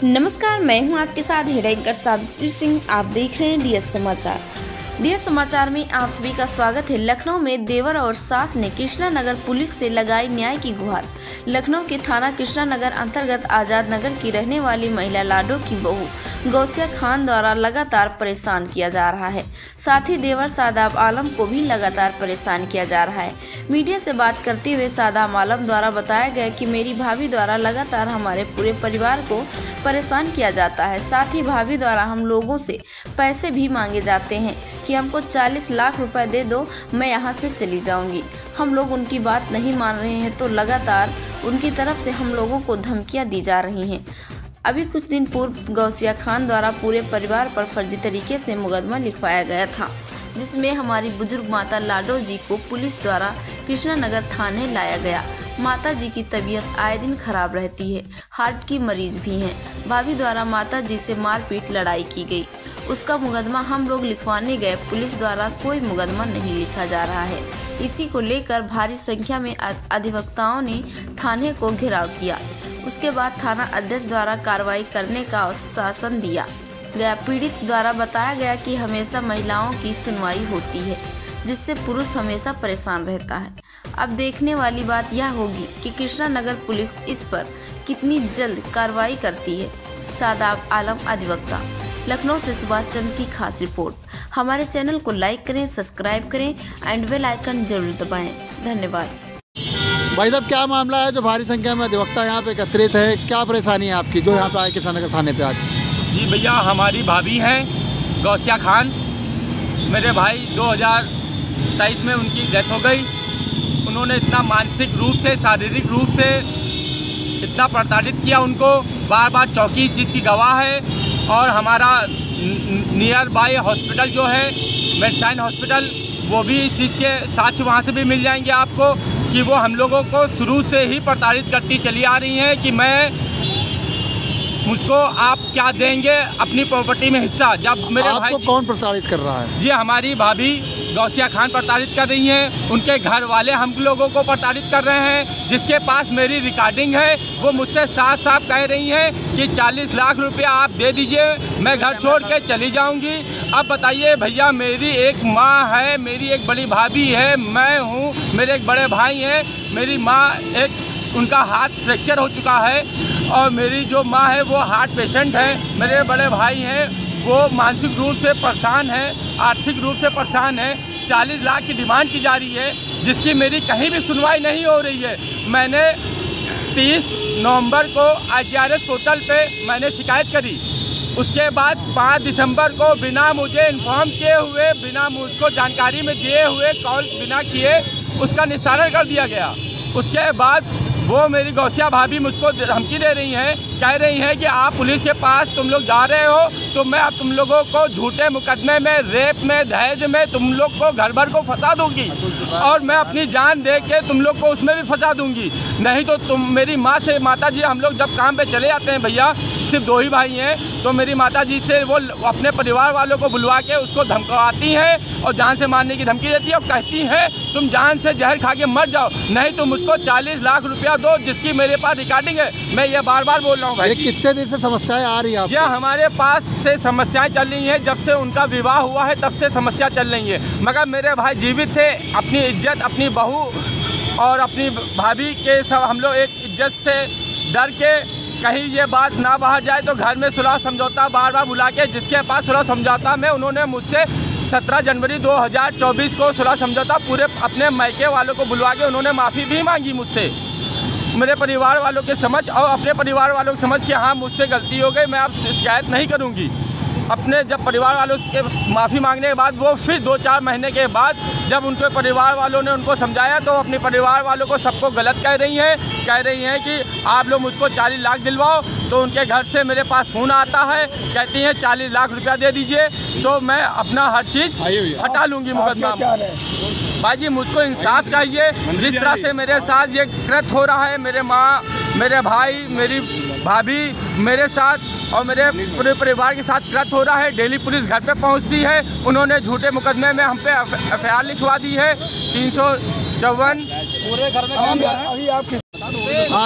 नमस्कार, मैं हूं आपके साथ हेड एंकर सावित्री सिंह। आप देख रहे हैं डीएस समाचार। डीएस समाचार में आप सभी का स्वागत है। लखनऊ में देवर और सास ने कृष्णा नगर पुलिस से लगाई न्याय की गुहार। लखनऊ के थाना कृष्णा नगर अंतर्गत आजाद नगर की रहने वाली महिला लाडो की बहू गौसिया खान द्वारा लगातार परेशान किया जा रहा है। साथ ही देवर सादाब आलम को भी लगातार परेशान किया जा रहा है। मीडिया से बात करते हुए सादाब आलम द्वारा बताया गया कि मेरी भाभी द्वारा लगातार हमारे पूरे परिवार को परेशान किया जाता है। साथ ही भाभी द्वारा हम लोगों से पैसे भी मांगे जाते हैं कि हमको 40 लाख रुपए दे दो, मैं यहाँ से चली जाऊँगी। हम लोग उनकी बात नहीं मान रहे हैं तो लगातार उनकी तरफ से हम लोगों को धमकियाँ दी जा रही हैं। अभी कुछ दिन पूर्व गौसिया खान द्वारा पूरे परिवार पर फर्जी तरीके से मुकदमा लिखवाया गया था, जिसमें हमारी बुजुर्ग माता लाडो जी को पुलिस द्वारा कृष्णा नगर थाने लाया गया। माता जी की तबीयत आए दिन खराब रहती है, हार्ट की मरीज भी हैं। भाभी द्वारा माता जी से मारपीट लड़ाई की गई, उसका मुकदमा हम लोग लिखवाने गए। पुलिस द्वारा कोई मुकदमा नहीं लिखा जा रहा है। इसी को लेकर भारी संख्या में अधिवक्ताओं ने थाने को घेराव किया। उसके बाद थाना अध्यक्ष द्वारा कार्रवाई करने का आश्वासन दिया गया। पीड़ित द्वारा बताया गया कि हमेशा महिलाओं की सुनवाई होती है, जिससे पुरुष हमेशा परेशान रहता है। अब देखने वाली बात यह होगी कि कृष्णा नगर पुलिस इस पर कितनी जल्द कार्रवाई करती है। सादाब आलम, अधिवक्ता, लखनऊ से सुभाष चंद्र की खास रिपोर्ट। हमारे चैनल को लाइक करें, सब्सक्राइब करें एंड बेल आइकन जरूर दबाएं। धन्यवाद। भाई साहब, क्या मामला है जो भारी संख्या में अधिवक्ता यहाँ पे एकत्रित है? क्या परेशानी है आपकी जो यहाँ पे आए कृष्णा नगर थाने पे आज? जी भैया, हमारी भाभी हैं गौसिया खान। मेरे भाई 2023 में उनकी डेथ हो गई। उन्होंने इतना मानसिक रूप से, शारीरिक रूप से इतना प्रताड़ित किया उनको। बार बार चौकी इस चीज़ की गवाह है। और हमारा नियर बाय हॉस्पिटल जो है मेडसाइन हॉस्पिटल, वो भी इस चीज़ के साक्ष्य वहाँ से भी मिल जाएंगे आपको कि वो हम लोगों को शुरू से ही प्रताड़ित करती चली आ रही हैं कि मुझको आप क्या देंगे अपनी प्रॉपर्टी में हिस्सा। जब मेरे भाई आपको कौन प्रताड़ित कर रहा है? जी, हमारी भाभी गौसिया खान प्रताड़ित कर रही हैं। उनके घर वाले हम लोगों को प्रताड़ित कर रहे हैं। जिसके पास मेरी रिकॉर्डिंग है, वो मुझसे साफ साफ कह रही हैं कि 40 लाख रुपया आप दे दीजिए, मैं घर छोड़ के चली जाऊंगी। अब बताइए भैया, मेरी एक माँ है, मेरी एक बड़ी भाभी है, मैं हूँ, मेरे एक बड़े भाई हैं। मेरी माँ उनका हाथ फ्रैक्चर हो चुका है और मेरी जो माँ है वो हार्ट पेशेंट है। मेरे बड़े भाई हैं, वो मानसिक रूप से परेशान हैं, आर्थिक रूप से परेशान हैं। 40 लाख की डिमांड की जा रही है, जिसकी मेरी कहीं भी सुनवाई नहीं हो रही है। मैंने 30 नवंबर को IGRS पोर्टल पे मैंने शिकायत करी। उसके बाद 5 दिसंबर को बिना मुझे इन्फॉर्म किए हुए, बिना मुझको जानकारी में दिए हुए, कॉल बिना किए उसका निस्तारण कर दिया गया। उसके बाद वो मेरी गौसिया भाभी मुझको धमकी दे रही हैं, कह रही हैं कि आप पुलिस के पास तुम लोग जा रहे हो तो मैं अब तुम लोगों को झूठे मुकदमे में, रेप में, दहेज में तुम लोग को घर भर को फंसा दूंगी और मैं अपनी जान दे के तुम लोग को उसमें भी फंसा दूंगी। नहीं तो तुम मेरी माँ से, माता जी, हम लोग जब काम पे चले जाते हैं भैया, सिर्फ 2 ही भाई हैं, तो मेरी माता जी से वो अपने परिवार वालों को बुलवा के उसको धमकाती हैं और जान से मारने की धमकी देती है और कहती हैं तुम जान से जहर खा के मर जाओ, नहीं तो मुझको 40 लाख रुपया दो, जिसकी मेरे पास रिकॉर्डिंग है। मैं ये बार बार बोल रहा हूँ भाई। कितने दिन से समस्याएं आ रही है? ये हमारे पास से समस्याएं चल रही हैं, जब से उनका विवाह हुआ है तब से समस्या चल रही है। मगर मेरे भाई जीवित थे, अपनी इज्जत, अपनी बहू और अपनी भाभी के सब हम लोग एक इज्जत से डर के कहीं ये बात ना बाहर जाए तो घर में सुलह समझौता बार बार बुला के, जिसके पास सुलह समझौता में उन्होंने मुझसे 17 जनवरी 2024 को सुलह समझौता पूरे अपने मायके वालों को बुलवा के उन्होंने माफ़ी भी मांगी मुझसे, मेरे परिवार वालों के समझ और अपने परिवार वालों के समझ कि हाँ मुझसे गलती हो गई, मैं अब शिकायत नहीं करूँगी। अपने जब परिवार वालों के माफ़ी मांगने के बाद वो फिर 2-4 महीने के बाद जब उनके परिवार वालों ने उनको समझाया तो अपने परिवार वालों को सबको गलत कह रही हैं कि आप लोग मुझको 40 लाख दिलवाओ। तो उनके घर से मेरे पास फ़ोन आता है, कहती हैं 40 लाख रुपया दे दीजिए तो मैं अपना हर चीज़ हटा लूँगी मुकदमा। भाई जी, मुझको इंसाफ चाहिए। जिस तरह से मेरे साथ ये कृत्य हो रहा है, मेरे माँ, मेरे भाई, मेरी भाभी मेरे साथ और मेरे पूरे परिवार के साथ कृत्य हो रहा है। डेली पुलिस घर पे पहुंचती है, उन्होंने झूठे मुकदमे में हम पे FIR लिखवा दी है 354। पूरे घर में अभी आप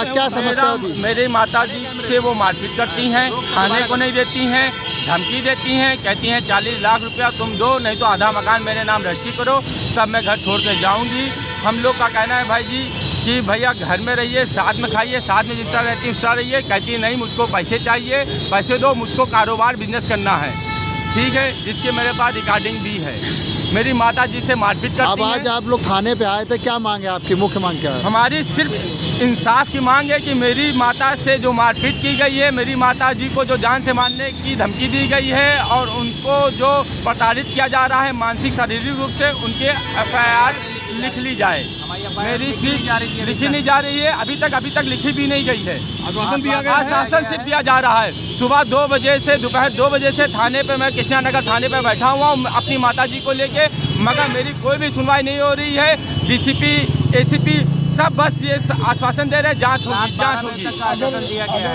क्या समस्या होती? मेरी माता जी से वो मारपीट करती हैं, खाने को नहीं देती हैं, धमकी देती हैं, कहती हैं 40 लाख रुपया तुम दो, नहीं तो आधा मकान मेरे नाम रजिस्ट्री करो, तब मैं घर छोड़ के जाऊँगी। हम लोग का कहना है भाई जी कि भैया घर में रहिए, साथ में खाइए, साथ में जिस तरह रहती है उस तरह रहिए। कहती नहीं मुझको पैसे चाहिए, पैसे दो, मुझको कारोबार बिजनेस करना है, ठीक है, जिसके मेरे पास रिकॉर्डिंग भी है। मेरी माता जी से मारपीट करती है। अब आज आप लोग थाने पे आए थे, क्या मांग है आपकी? मुख्य मांग क्या है? हमारी सिर्फ इंसाफ की मांग है कि मेरी माता से जो मारपीट की गई है, मेरी माता जी को जो जान से मारने की धमकी दी गई है और उनको जो प्रताड़ित किया जा रहा है मानसिक शारीरिक रूप से, उनके FIR लिख ली जाए। मेरी सीट लिखी नहीं जा रही है, अभी तक लिखी भी नहीं गई है। आश्वासन दिया गया है, आश्वासन सिर्फ दिया जा रहा है। सुबह 2 बजे से दोपहर 2 बजे से थाने पे, मैं कृष्णा नगर थाने पे बैठा हुआ हूँ अपनी माता जी को लेके, मगर मेरी कोई भी सुनवाई नहीं हो रही है। DCP ACP सब बस ये आश्वासन दे रहे हैं जांच होगी।